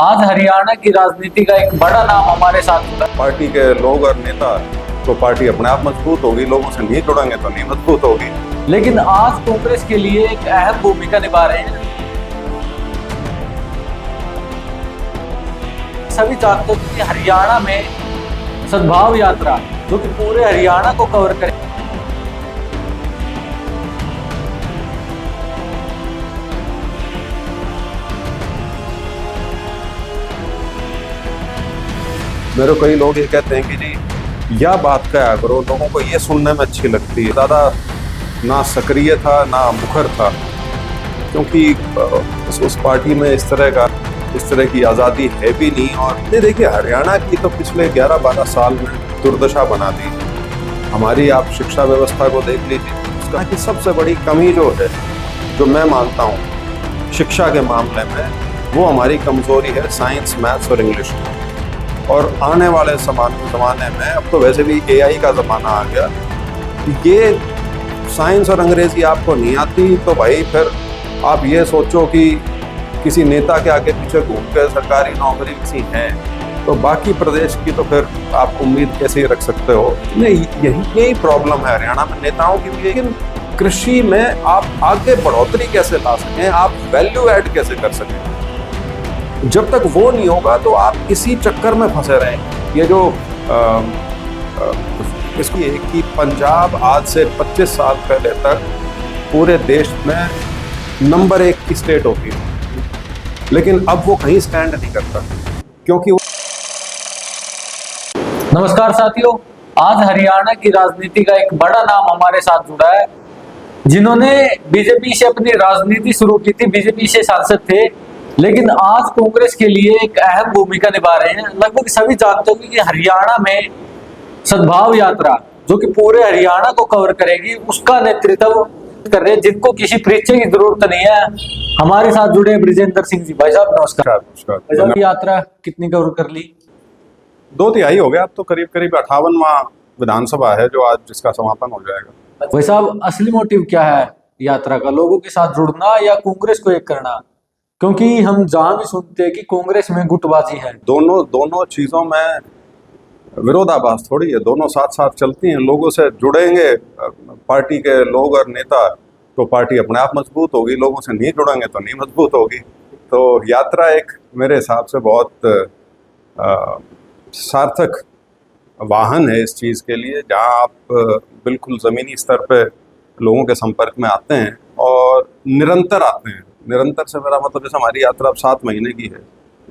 आज हरियाणा की राजनीति का एक बड़ा नाम हमारे साथ जुड़ा। पार्टी के लोग और नेता तो पार्टी अपने आप मजबूत होगी, लोगों से नहीं जुड़ेंगे तो नहीं मजबूत होगी। लेकिन आज कांग्रेस के लिए एक अहम भूमिका निभा रहे हैं। सभी जानते हैं कि हरियाणा में सद्भाव यात्रा जो कि पूरे हरियाणा को कवर करे। मेरे कई लोग ये कहते हैं कि जी यह बात क्या करो, लोगों को ये सुनने में अच्छी लगती है। ज़्यादा ना सक्रिय था ना मुखर था, क्योंकि उस पार्टी में इस तरह की आज़ादी है भी नहीं। और ये देखिए, हरियाणा की तो पिछले 11-12 साल में दुर्दशा बना दी। हमारी आप शिक्षा व्यवस्था को देख लीजिए, उसका कि सबसे बड़ी कमी जो है, जो मैं मानता हूँ शिक्षा के मामले में, वो हमारी कमज़ोरी है साइंस, मैथ्स और इंग्लिश में। और आने वाले ज़माने में, अब तो वैसे भी AI का ज़माना आ गया, ये साइंस और अंग्रेज़ी आपको नहीं आती तो भाई फिर आप ये सोचो कि किसी नेता के आगे पीछे घूम कर सरकारी नौकरी किसी है तो बाकी प्रदेश की तो फिर आप उम्मीद कैसे रख सकते हो। नहीं, यही प्रॉब्लम है हरियाणा में नेताओं की भी। लेकिन कृषि में आप आगे बढ़ोतरी कैसे ला सकें, आप वैल्यू ऐड कैसे कर सकें, जब तक वो नहीं होगा तो आप इसी चक्कर में फंसे रहेंगे। ये जो इसकी है कि पंजाब आज से 25 साल पहले तक पूरे देश में नंबर 1 की स्टेट होती थी, लेकिन अब वो कहीं स्टैंड नहीं करता, क्योंकि नमस्कार साथियों, आज हरियाणा की राजनीति का एक बड़ा नाम हमारे साथ जुड़ा है, जिन्होंने बीजेपी से अपनी राजनीति शुरू की थी। बीजेपी से सांसद थे, लेकिन आज कांग्रेस के लिए एक अहम भूमिका निभा रहे हैं। लगभग सभी जानते होंगे कि हरियाणा में सद्भाव यात्रा जो कि पूरे हरियाणा को कवर करेगी, उसका नेतृत्व कर रहे हैं, जिनको किसी परिचय की जरूरत नहीं है। हमारे साथ जुड़े ब्रिजेंद्र सिंह जी। भाई साहब नमस्कार। भाई साहब, यात्रा कितनी कवर कर ली? 2/3 हो गया। अब तो करीब 58वां विधानसभा है जो आज जिसका समापन हो जाएगा। भाई साहब, असली मोटिव क्या है यात्रा का? लोगों के साथ जुड़ना या कांग्रेस को एक करना? क्योंकि हम जहां भी सुनते हैं कि कांग्रेस में गुटबाजी है। दोनों चीजों में विरोधाभास थोड़ी है, दोनों साथ साथ चलती हैं। लोगों से जुड़ेंगे पार्टी के लोग और नेता तो पार्टी अपने आप मजबूत होगी, लोगों से नहीं जुड़ेंगे तो नहीं मजबूत होगी। तो यात्रा एक मेरे हिसाब से बहुत सार्थक वाहन है इस चीज़ के लिए, जहां आप बिल्कुल ज़मीनी स्तर पे लोगों के संपर्क में आते हैं और निरंतर आते हैं। निरंतर से मेरा मतलब जैसे हमारी यात्रा अब 7 महीने की है,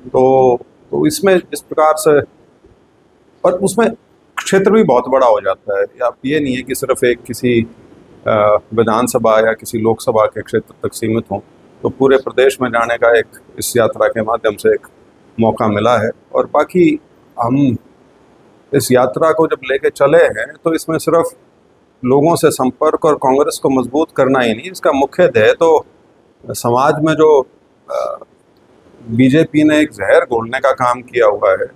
तो इसमें इस प्रकार से, और उसमें क्षेत्र भी बहुत बड़ा हो जाता है। आप ये नहीं है कि सिर्फ एक किसी विधानसभा या किसी लोकसभा के क्षेत्र तक सीमित हों, तो पूरे प्रदेश में जाने का एक इस यात्रा के माध्यम से एक मौका मिला है। और बाकी हम इस यात्रा को जब लेके चले हैं तो इसमें सिर्फ लोगों से संपर्क और कांग्रेस को मजबूत करना ही नहीं, इसका मुख्य ध्येय तो समाज में जो बीजेपी ने एक जहर घोलने का काम किया हुआ है,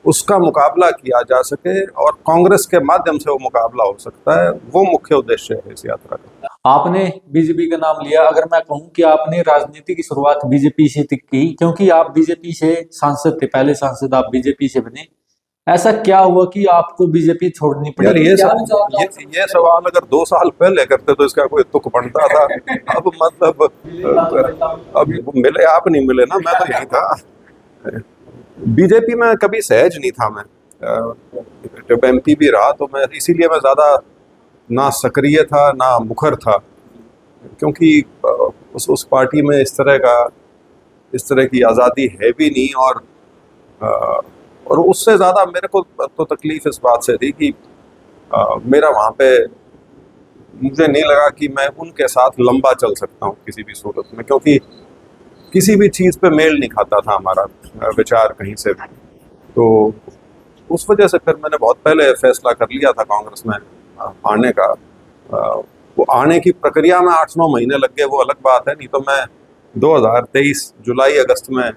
उसका मुकाबला किया जा सके और कांग्रेस के माध्यम से वो मुकाबला हो सकता है। वो मुख्य उद्देश्य है इस यात्रा का। आपने बीजेपी का नाम लिया। अगर मैं कहूं कि आपने राजनीति की शुरुआत बीजेपी से की, क्योंकि आप बीजेपी से सांसद थे, पहले सांसद आप बीजेपी से बने, ऐसा क्या हुआ कि आपको बीजेपी छोड़नी पड़ी? यार ये सवाल अगर 2 साल पहले करते तो इसका कोई तुक बनता था। अब मतलब अब मिले आप नहीं मिले ना, मैं तो यही था। बीजेपी में कभी सहज नहीं था मैं, जब MP भी रहा तो मैं, इसीलिए मैं ज़्यादा ना सक्रिय था ना मुखर था, क्योंकि उस पार्टी में इस तरह की आज़ादी है भी नहीं। और उससे ज़्यादा मेरे को तो तकलीफ इस बात से थी कि मेरा वहाँ पे, मुझे नहीं लगा कि मैं उनके साथ लंबा चल सकता हूँ किसी भी सूरत में, क्योंकि किसी भी चीज़ पे मेल नहीं खाता था हमारा विचार कहीं से भी। तो उस वजह से फिर मैंने बहुत पहले फैसला कर लिया था कांग्रेस में आने का। वो आने की प्रक्रिया में 8-9 महीने लग गए, वो अलग बात है। नहीं तो मैं 2023 जुलाई-अगस्त में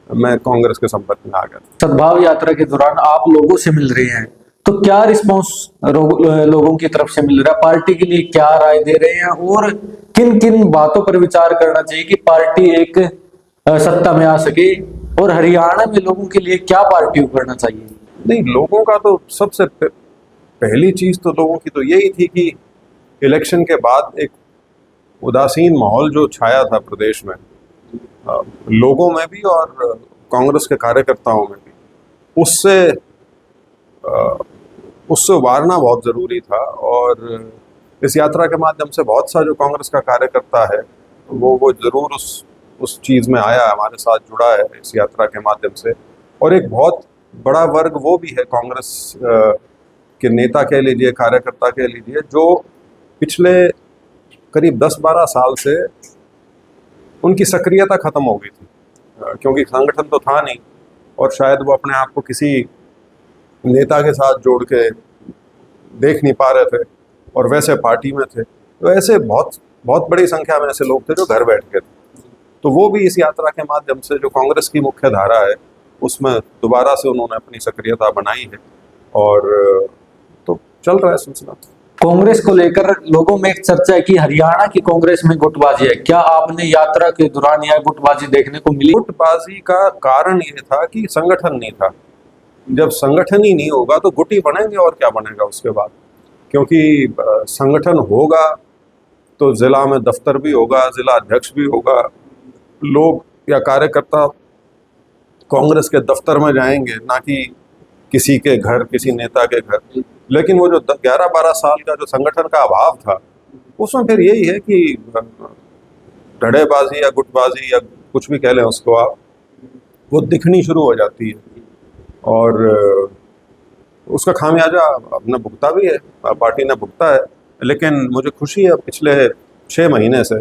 मैं कांग्रेस के संपर्क में आ गया। सद्भाव यात्रा के दौरान आप लोगों से मिल रहे हैं, तो क्या रिस्पॉन्स लोगों की तरफ से मिल रहा है? पार्टी के लिए क्या राय दे रहे हैं और किन किन बातों पर विचार करना चाहिए कि पार्टी एक सत्ता में आ सके, और हरियाणा में लोगों के लिए क्या पार्टी को करना चाहिए? नहीं, लोगों का तो सबसे पहली चीज तो लोगों की तो यही थी कि इलेक्शन के बाद एक उदासीन माहौल जो छाया था प्रदेश में, लोगों में भी और कांग्रेस के कार्यकर्ताओं में भी, उससे उससे उबारना बहुत ज़रूरी था। और इस यात्रा के माध्यम से बहुत सा जो कांग्रेस का कार्यकर्ता है वो ज़रूर उस चीज़ में आया, हमारे साथ जुड़ा है इस यात्रा के माध्यम से। और एक बहुत बड़ा वर्ग वो भी है कांग्रेस के नेता कह लीजिए, कार्यकर्ता कह लीजिए, जो पिछले करीब 10-12 साल से उनकी सक्रियता ख़त्म हो गई थी, क्योंकि संगठन तो था नहीं और शायद वो अपने आप को किसी नेता के साथ जोड़ के देख नहीं पा रहे थे और वैसे पार्टी में थे। तो ऐसे बहुत बहुत बड़ी संख्या में ऐसे लोग थे जो घर बैठ के थे। तो वो भी इस यात्रा के माध्यम से जो कांग्रेस की मुख्य धारा है उसमें दोबारा से उन्होंने अपनी सक्रियता बनाई है और तो चल रहा है सिलसिला। कांग्रेस को लेकर लोगों में एक चर्चा है कि हरियाणा की कांग्रेस में गुटबाजी है। क्या आपने यात्रा के दौरान यह गुटबाजी देखने को मिली? गुटबाजी का कारण ये था कि संगठन नहीं था। जब संगठन ही नहीं होगा तो गुट ही बनेंगे और क्या बनेगा उसके बाद, क्योंकि संगठन होगा तो जिला में दफ्तर भी होगा, जिला अध्यक्ष भी होगा, लोग या कार्यकर्ता कांग्रेस के दफ्तर में जाएंगे, ना कि किसी के घर, किसी नेता के घर। लेकिन वो जो 11-12 साल का जो संगठन का अभाव था, उसमें फिर यही है कि धड़ेबाजी या गुटबाजी या कुछ भी कह लें उसको आप, वो दिखनी शुरू हो जाती है और उसका खामियाजा हमने भुगता भी है, पार्टी ने भुगता है। लेकिन मुझे खुशी है पिछले 6 महीने से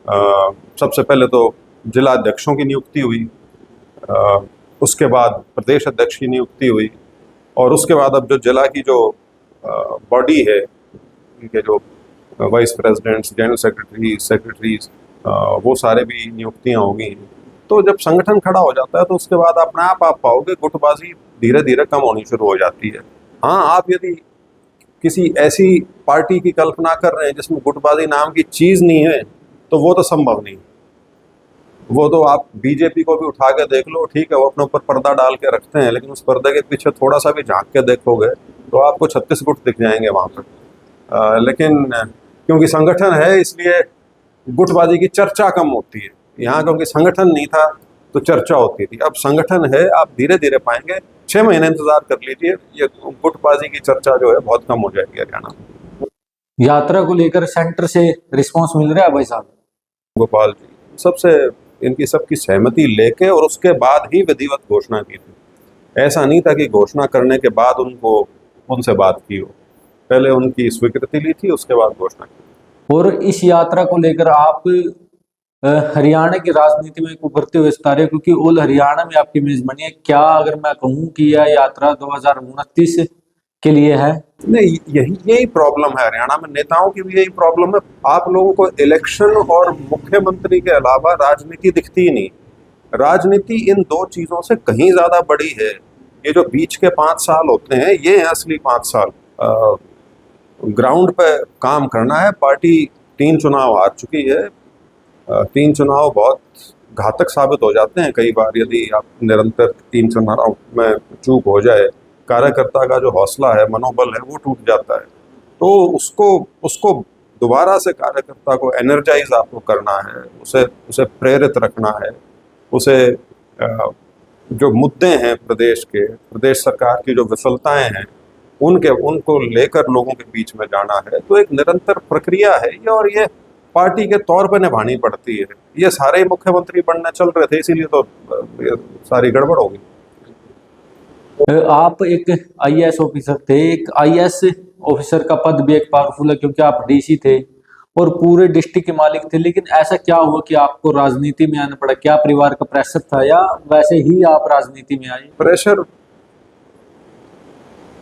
सबसे पहले तो जिला अध्यक्षों की नियुक्ति हुई, उसके बाद प्रदेश अध्यक्ष की नियुक्ति हुई और उसके बाद अब जो जिला की जो बॉडी है, इनके जो वाइस प्रेसिडेंट्स, जनरल सेक्रेटरीज, वो सारे भी नियुक्तियां होंगी। तो जब संगठन खड़ा हो जाता है तो उसके बाद अपने आप पाओगे गुटबाजी धीरे धीरे कम होनी शुरू हो जाती है। हाँ, आप यदि किसी ऐसी पार्टी की कल्पना कर रहे हैं जिसमें गुटबाजी नाम की चीज़ नहीं है तो वो तो संभव नहीं। वो तो आप बीजेपी को भी उठा के देख लो, ठीक है, वो अपने ऊपर पर्दा डाल के रखते हैं, लेकिन उस पर्दे के पीछे थोड़ा सा भी झांक के देखोगे तो आपको 36 गुट दिख जाएंगे वहाँ पर। लेकिन क्योंकि संगठन है इसलिए गुटबाजी की चर्चा कम होती है। यहाँ क्योंकि संगठन नहीं था तो चर्चा होती थी, अब संगठन है, आप धीरे धीरे पाएंगे, 6 महीने इंतजार कर लीजिए, ये गुटबाजी की चर्चा जो है बहुत कम हो जाएगी हरियाणा में। यात्रा को लेकर सेंटर से रिस्पांस मिल रहा है भाई साहब? गोपाल जी, सबसे इनकी सबकी सहमति लेके और उसके बाद ही विधिवत घोषणा की थी। ऐसा नहीं था कि घोषणा करने के बाद उनसे बात की हो, पहले उनकी स्वीकृति ली थी, उसके बाद घोषणा की। और इस यात्रा को लेकर आप हरियाणा की राजनीति में उभरते हुए सितारे, क्योंकि ऑल हरियाणा में आपकी मेजबानी है, क्या अगर मैं कहूँ कि यह यात्रा 2029 के लिए है? नहीं, यही प्रॉब्लम है हरियाणा में, नेताओं की भी यही प्रॉब्लम है। आप लोगों को इलेक्शन और मुख्यमंत्री के अलावा राजनीति दिखती ही नहीं। राजनीति इन दो चीजों से कहीं ज्यादा बड़ी है। ये जो बीच के 5 साल होते हैं ये हैं असली 5 साल। ग्राउंड पे काम करना है। पार्टी 3 चुनाव हार चुकी है। 3 चुनाव बहुत घातक साबित हो जाते हैं कई बार, यदि आप निरंतर 3 चुनाव में चूक हो जाए, कार्यकर्ता का जो हौसला है, मनोबल है, वो टूट जाता है। तो उसको दोबारा से कार्यकर्ता को एनर्जाइज आपको करना है, उसे प्रेरित रखना है, उसे जो मुद्दे हैं प्रदेश सरकार की जो विफलताएं हैं उनको लेकर लोगों के बीच में जाना है। तो एक निरंतर प्रक्रिया है ये, और ये पार्टी के तौर पर निभानी पड़ती है। ये सारे मुख्यमंत्री बनने चल रहे थे, इसीलिए तो ये सारी गड़बड़ हो गई। आप एक आईएएस ऑफिसर थे, एक आईएएस ऑफिसर का पद भी एक पावरफुल है क्योंकि आप डीसी थे और पूरे डिस्ट्रिक्ट के मालिक थे, लेकिन ऐसा क्या हुआ कि आपको राजनीति में आना पड़ा? क्या परिवार का प्रेशर था या वैसे ही आप राजनीति में आए?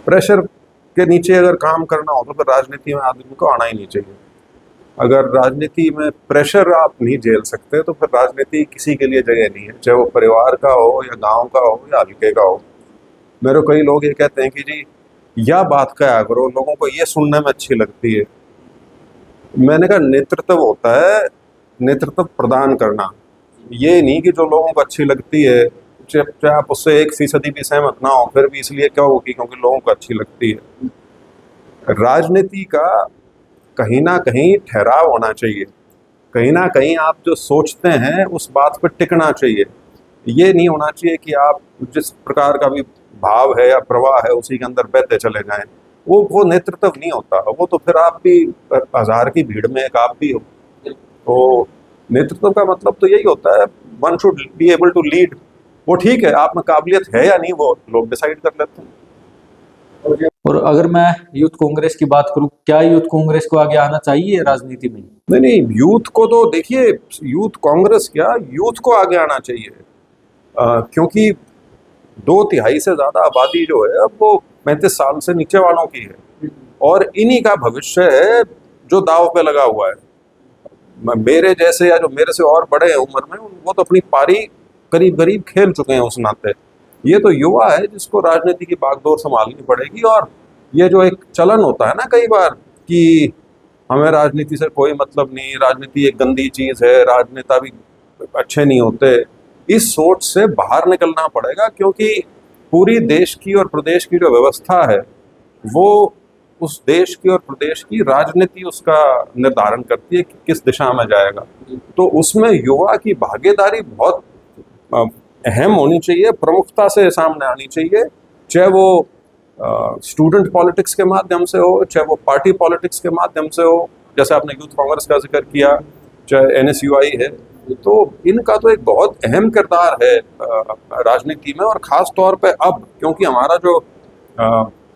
प्रेशर के नीचे अगर काम करना हो तो फिर राजनीति में आदमी को आना ही नहीं चाहिए। अगर राजनीति में प्रेशर आप नहीं झेल सकते तो फिर राजनीति किसी के लिए जगह नहीं है, चाहे वो परिवार का हो या गांव का हो या हल्के का हो। मेरे कई लोग ये कहते हैं कि जी यह बात क्या करो, लोगों को ये सुनने में अच्छी लगती है। मैंने कहा नेतृत्व होता है नेतृत्व प्रदान करना, ये नहीं कि जो लोगों को अच्छी लगती है, चाहे आप उससे 1% भी सहमत ना हो, फिर भी इसलिए क्या होगी क्योंकि लोगों को अच्छी लगती है। राजनीति का कहीं ना कहीं ठहराव होना चाहिए, कहीं ना कहीं आप जो सोचते हैं उस बात पर टिकना चाहिए। ये नहीं होना चाहिए कि आप जिस प्रकार का भी भाव है या प्रवाह है उसी के अंदर बहते चले जाएं। वो नेतृत्व नहीं होता, वो तो फिर आप भी हजार की भीड़ में एक आप भी हो। तो नेतृत्व का मतलब तो यही होता है, one should be able to lead. वो ठीक है, आप में काबिलियत है या नहीं वो लोग डिसाइड कर लेते हैं। और अगर मैं यूथ कांग्रेस की बात करूं, क्या यूथ कांग्रेस को आगे आना चाहिए राजनीति में? नहीं नहीं, यूथ को तो देखिए, यूथ कांग्रेस क्या, यूथ को आगे आना चाहिए। क्योंकि 2/3 से ज्यादा आबादी जो है अब वो 35 साल से नीचे वालों की है, और इन्हीं का भविष्य है जो दाव पे लगा हुआ है। मेरे जैसे या जो मेरे से और बड़े हैं उम्र में, वो तो अपनी पारी करीब करीब खेल चुके हैं उस नाते। ये तो युवा है जिसको राजनीति की बागडोर संभालनी पड़ेगी। और ये जो एक चलन होता है ना कई बार कि हमें राजनीति से कोई मतलब नहीं, राजनीति एक गंदी चीज है, राजनेता भी अच्छे नहीं होते, इस सोच से बाहर निकलना पड़ेगा। क्योंकि पूरी देश की और प्रदेश की जो व्यवस्था है वो उस देश की और प्रदेश की राजनीति उसका निर्धारण करती है कि किस दिशा में जाएगा। तो उसमें युवा की भागीदारी बहुत अहम होनी चाहिए, प्रमुखता से सामने आनी चाहिए। चाहे वो स्टूडेंट पॉलिटिक्स के माध्यम से हो, चाहे वो पार्टी पॉलिटिक्स के माध्यम से हो, जैसे आपने यूथ कांग्रेस का जिक्र किया, चाहे NSUI है, तो इनका तो एक बहुत अहम किरदार है राजनीति में। और ख़ास तौर पे अब क्योंकि हमारा जो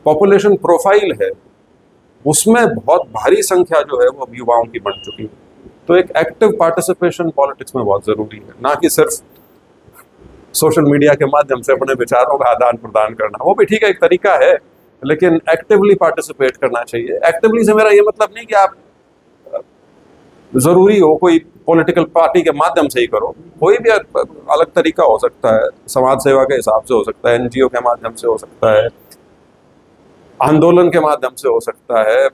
पॉपुलेशन प्रोफाइल है उसमें बहुत भारी संख्या जो है वो अब युवाओं की बन चुकी है। तो एक एक्टिव पार्टिसिपेशन पॉलिटिक्स में बहुत ज़रूरी है, ना कि सिर्फ सोशल मीडिया के माध्यम से अपने विचारों का आदान प्रदान करना। वो भी ठीक है, एक तरीका है, लेकिन एक्टिवली पार्टिसिपेट करना चाहिए। एक्टिवली से मेरा ये मतलब नहीं कि आप ज़रूरी हो कोई पॉलिटिकल पार्टी के माध्यम से ही करो, कोई भी अलग तरीका हो सकता है, समाज सेवा के हिसाब से हो सकता है, NGO के माध्यम से हो सकता है, आंदोलन के माध्यम से हो सकता है,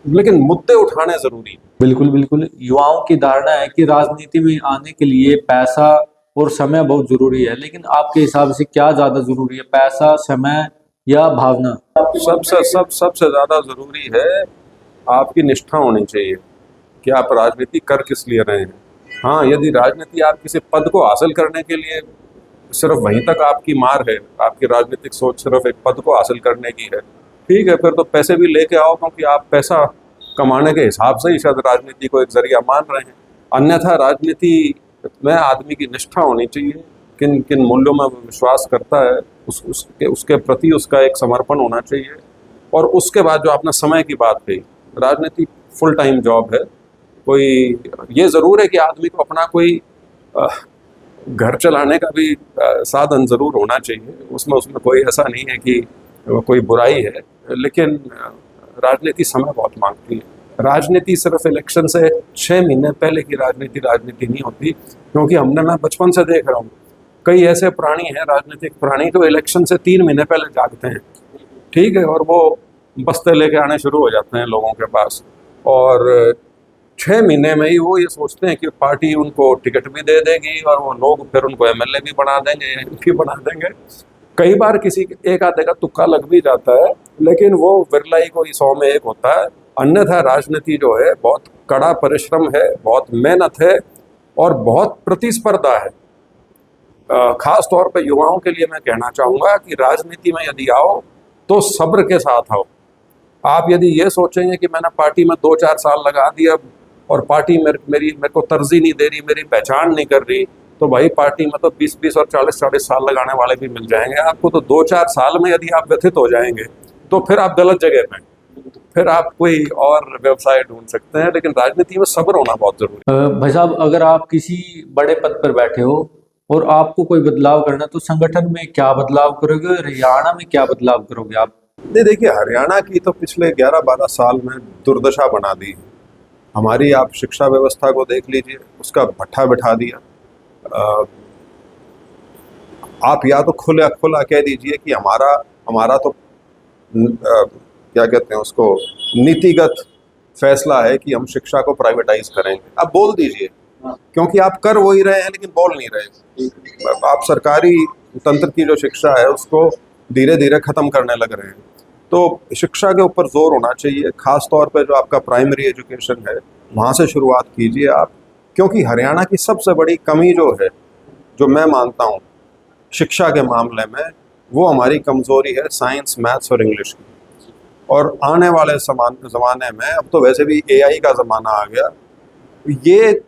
लेकिन मुद्दे उठाने जरूरी। बिल्कुल बिल्कुल, युवाओं की धारणा है कि राजनीति में आने के लिए पैसा और समय बहुत जरूरी है, लेकिन आपके हिसाब से क्या ज्यादा जरूरी है, पैसा, समय या भावना? सबसे ज्यादा जरूरी है आपकी निष्ठा होनी चाहिए कि आप राजनीति कर किस लिए रहे हैं। हाँ, यदि राजनीति आप किसी पद को हासिल करने के लिए सिर्फ वहीं तक आपकी मार है, आपकी राजनीतिक सोच सिर्फ एक पद को हासिल करने की है, ठीक है, फिर तो पैसे भी लेके आओ, क्योंकि आप पैसा कमाने के हिसाब से ही शायद राजनीति को एक जरिया मान रहे हैं। अन्यथा राजनीति में आदमी की निष्ठा होनी चाहिए, किन किन मूल्यों में वो विश्वास करता है उसके प्रति उसका एक समर्पण होना चाहिए। और उसके बाद जो आपने समय की बात कही, राजनीति फुल टाइम जॉब है। कोई ये ज़रूर है कि आदमी को अपना कोई घर चलाने का भी साधन ज़रूर होना चाहिए, उसमें कोई ऐसा नहीं है कि कोई बुराई है, लेकिन राजनीति समय बहुत मांगती है। राजनीति सिर्फ इलेक्शन से 6 महीने पहले की राजनीति नहीं होती, क्योंकि मैं बचपन से देख रहा हूँ कई ऐसे प्राणी हैं, राजनीतिक प्राणी, जो इलेक्शन से 3 महीने पहले जागते हैं, ठीक है, और वो बस्ते लेके आने शुरू हो जाते हैं लोगों के पास, और 6 महीने में ही वो ये सोचते हैं कि पार्टी उनको टिकट भी दे देगी और वो लोग फिर उनको MLA भी बना देंगे, MP बना देंगे। कई बार किसी एक आधे का तुक्का लग भी जाता है, लेकिन वो विरला ही कोई 100 में एक होता है। अन्यथा राजनीति जो है बहुत कड़ा परिश्रम है, बहुत मेहनत है और बहुत प्रतिस्पर्धा है। खास तौर पे युवाओं के लिए मैं कहना चाहूँगा कि राजनीति में यदि आओ तो सब्र के साथ आओ। आप यदि ये सोचेंगे कि मैंने पार्टी में 2-4 साल लगा दिया और पार्टी मेरे को तरजीह नहीं दे रही, मेरी पहचान नहीं कर रही, तो भाई पार्टी में तो 20-20 और 40-40 साल लगाने वाले भी मिल जाएंगे आपको। तो 2-4 साल में यदि आप व्यथित हो जाएंगे तो फिर आप गलत जगह पे, फिर आप कोई और व्यवसाय ढूंढ सकते हैं, लेकिन राजनीति में सब्र होना बहुत जरूरी है। भाई साहब, अगर आप किसी बड़े पद पर बैठे हो और आपको कोई बदलाव करना, तो संगठन में क्या बदलाव करोगे, हरियाणा में क्या बदलाव करोगे आप? नहीं, देखिए, हरियाणा की तो पिछले 11-12 साल में दुर्दशा बना दी है। हमारी आप शिक्षा व्यवस्था को देख लीजिए, उसका भट्ठा बिठा दिया। आप या तो खुला कह दीजिए कि हमारा तो क्या कहते हैं उसको, नीतिगत फैसला है कि हम शिक्षा को प्राइवेटाइज करेंगे, आप बोल दीजिए। क्योंकि आप कर वो ही रहे हैं लेकिन बोल नहीं रहे। आप सरकारी तंत्र की जो शिक्षा है उसको धीरे धीरे खत्म करने लग रहे हैं। तो शिक्षा के ऊपर जोर होना चाहिए, खास तौर पे जो आपका प्राइमरी एजुकेशन है वहाँ से शुरुआत कीजिए आप। क्योंकि हरियाणा की सबसे बड़ी कमी जो है, जो मैं मानता हूँ शिक्षा के मामले में, वो हमारी कमज़ोरी है साइंस, मैथ्स और इंग्लिश की। और आने वाले ज़माने में, अब तो वैसे भी एआई का ज़माना आ गया, ये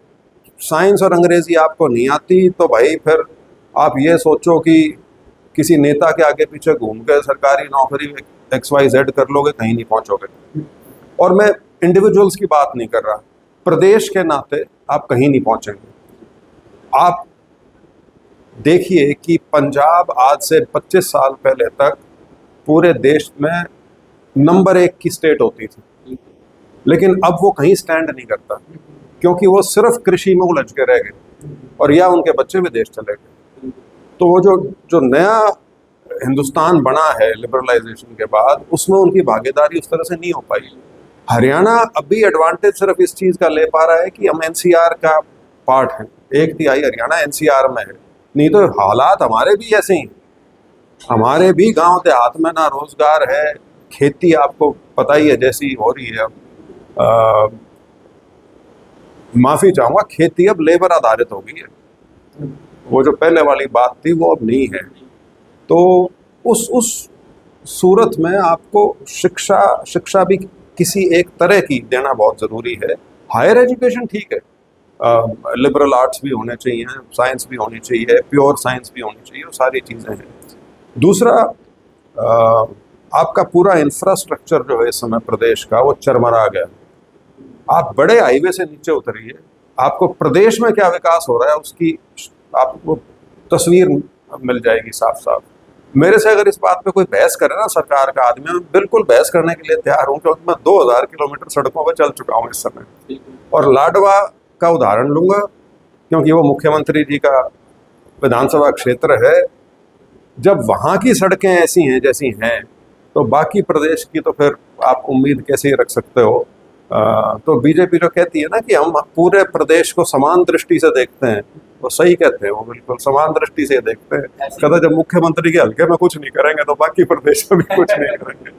साइंस और अंग्रेज़ी आपको नहीं आती तो भाई फिर आप ये सोचो कि किसी नेता के आगे पीछे घूम के सरकारी नौकरी XYZ कर लोगे, कहीं नहीं पहुंचोगे। और मैं इंडिविजुअल्स की बात नहीं कर रहा, प्रदेश के नाते आप कहीं नहीं पहुंचेंगे। आप देखिए कि पंजाब आज से 25 साल पहले तक पूरे देश में नंबर 1 की स्टेट होती थी, लेकिन अब वो कहीं स्टैंड नहीं करता क्योंकि वो सिर्फ कृषि में उलझ के रह गए और या उनके बच्चे विदेश चले गए। तो वो जो नया हिंदुस्तान बना है लिबरलाइजेशन के बाद, उसमें उनकी भागीदारी उस तरह से नहीं हो पाई। हरियाणा अभी एडवांटेज सिर्फ इस चीज़ का ले पा रहा है कि हम NCR का पार्ट है, 1/3 हरियाणा NCR में है, नहीं तो हालात हमारे भी ऐसे ही। हमारे भी गांव देहात में ना रोजगार है, खेती आपको पता ही है जैसी हो रही है। माफी चाहूंगा, खेती अब लेबर आधारित हो गई है, वो जो पहले वाली बात थी वो अब नहीं है। तो उस सूरत में आपको शिक्षा भी किसी एक तरह की देना बहुत ज़रूरी है। हायर एजुकेशन ठीक है, लिबरल आर्ट्स भी होने चाहिए, साइंस भी होनी चाहिए, प्योर साइंस भी होनी चाहिए, वो सारी चीज़ें हैं। दूसरा, आपका पूरा इंफ्रास्ट्रक्चर जो है इस समय प्रदेश का, वो चरमरा गया। आप बड़े हाईवे से नीचे उतरिए, आपको प्रदेश में क्या विकास हो रहा है उसकी आपको तस्वीर मिल जाएगी साफ साफ। मेरे से अगर इस बात पे कोई बहस करे ना सरकार का आदमी, मैं बिल्कुल बहस करने के लिए तैयार हूँ, क्योंकि मैं 2000 किलोमीटर सड़कों पर चल चुका हूँ इस समय। और लाडवा का उदाहरण लूंगा क्योंकि वो मुख्यमंत्री जी का विधानसभा क्षेत्र है। जब वहाँ की सड़कें ऐसी हैं जैसी हैं, तो बाकी प्रदेश की तो फिर आप उम्मीद कैसे ही रख सकते हो। तो बीजेपी जो कहती है ना कि हम पूरे प्रदेश को समान दृष्टि से देखते हैं, वो सही कहते हैं, वो बिल्कुल समान दृष्टि से देखते हैं। कहते जब मुख्यमंत्री के हल्के में कुछ नहीं करेंगे तो बाकी प्रदेश में भी कुछ नहीं करेंगे।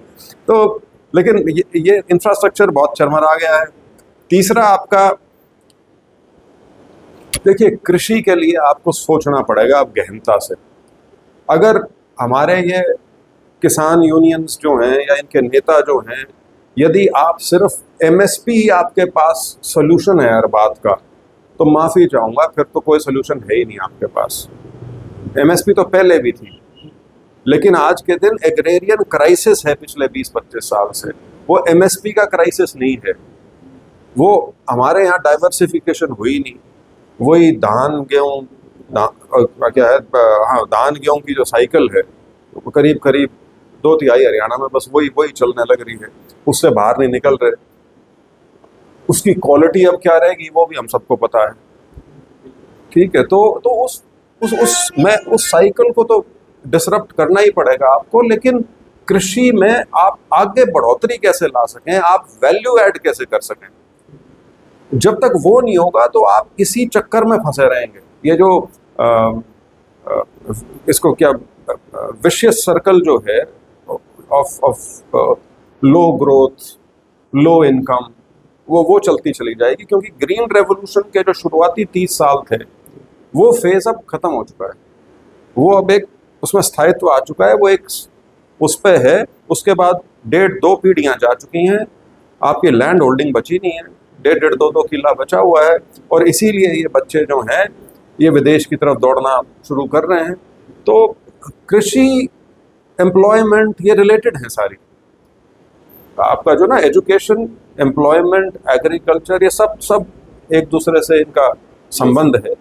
तो लेकिन ये इंफ्रास्ट्रक्चर बहुत चरमरा गया है। तीसरा, आपका देखिए, कृषि के लिए आपको सोचना पड़ेगा अब गहनता से। अगर हमारे ये किसान यूनियंस जो हैं या इनके नेता जो हैं, यदि आप सिर्फ MSP आपके पास सोल्यूशन है हर बात का, तो माफ़ी चाहूँगा, फिर तो कोई सोल्यूशन है ही नहीं आपके पास। MSP तो पहले भी थी, लेकिन आज के दिन एग्रेरियन क्राइसिस है पिछले 20-25 साल से, वो MSP का क्राइसिस नहीं है। वो हमारे यहाँ डाइवर्सिफिकेशन हुई नहीं, वही धान गेहूँ क्या है, हाँ, धान गेहूँ की जो साइकिल है करीब करीब 2/3 हरियाणा में बस वही चलने लग रही है, उससे बाहर नहीं निकल रहे। उसकी क्वालिटी अब क्या रहेगी वो भी हम सबको पता है, ठीक है। तो उस साइकिल को तो डिसरप्ट करना ही पड़ेगा आपको। लेकिन कृषि में आप आगे बढ़ोतरी कैसे ला सकें, आप वैल्यू ऐड कैसे कर सकें, जब तक वो नहीं होगा तो आप इसी चक्कर में फंसे रहेंगे। ये जो इसको क्या विशियस सर्कल जो है of low growth, low income, वो चलती चली जाएगी। क्योंकि ग्रीन रेवोल्यूशन के जो शुरुआती 30 साल थे, वो फेज अब खत्म हो चुका है, वो अब एक उसमें स्थायित्व आ चुका है, वो एक उस पे है। उसके बाद 1.5-2 पीढ़ियां जा चुकी हैं, आपकी लैंड होल्डिंग बची नहीं है, 1.5-2 किला बचा हुआ है। और इसीलिए ये बच्चे जो हैं ये विदेश की तरफ दौड़ना शुरू कर रहे हैं। तो कृषि, एम्प्लॉयमेंट, ये रिलेटेड है सारी। आपका जो ना एजुकेशन, एम्प्लॉयमेंट, एग्रीकल्चर, ये सब एक दूसरे से इनका संबंध है।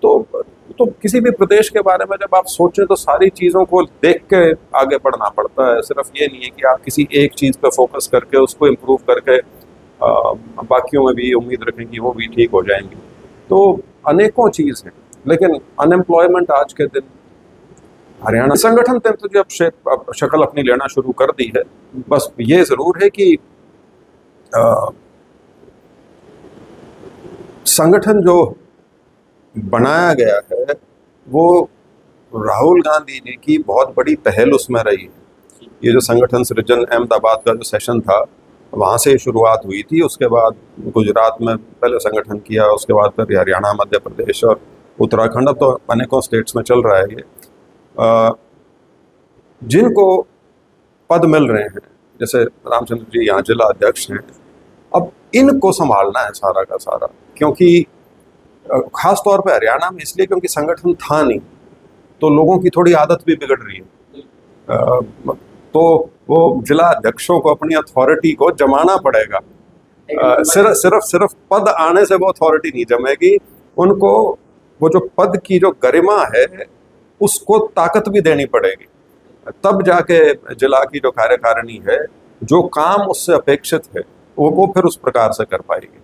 तो किसी भी प्रदेश के बारे में जब आप सोचें तो सारी चीज़ों को देख के आगे बढ़ना पड़ता है। सिर्फ ये नहीं है कि आप किसी एक चीज़ पे फोकस करके उसको इम्प्रूव करके बाकियों में भी उम्मीद रखें कि वो भी ठीक हो जाएंगी। तो अनेकों चीज़ हैं, लेकिन अनएम्प्लॉयमेंट आज के दिन हरियाणा संगठन ने तो जब शक्ल अपनी लेना शुरू कर दी है। बस ये ज़रूर है कि संगठन जो बनाया गया है वो राहुल गांधी जी की बहुत बड़ी पहल उसमें रही है। ये जो संगठन सृजन अहमदाबाद का जो सेशन था वहाँ से शुरुआत हुई थी, उसके बाद गुजरात में पहले संगठन किया, उसके बाद फिर हरियाणा, मध्य प्रदेश और उत्तराखंड, अब तो अनेकों स्टेट्स में चल रहा है ये। जिनको पद मिल रहे हैं, जैसे रामचंद्र जी यहाँ जिला अध्यक्ष हैं, अब इनको संभालना है सारा का सारा, क्योंकि खास तौर पे हरियाणा में इसलिए क्योंकि संगठन था नहीं, तो लोगों की थोड़ी आदत भी बिगड़ रही है। तो वो जिला अध्यक्षों को अपनी अथॉरिटी को जमाना पड़ेगा। सिर्फ पद आने से वो अथॉरिटी नहीं जमेगी, उनको वो जो पद की जो गरिमा है उसको ताकत भी देनी पड़ेगी, तब जाके जिला की जो कार्यकारिणी है जो काम उससे अपेक्षित है वो फिर उस प्रकार से कर पाएगी।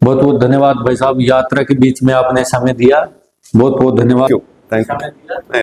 बहुत बहुत धन्यवाद भाई साहब, यात्रा के बीच में आपने समय दिया, बहुत बहुत धन्यवाद। Thank you.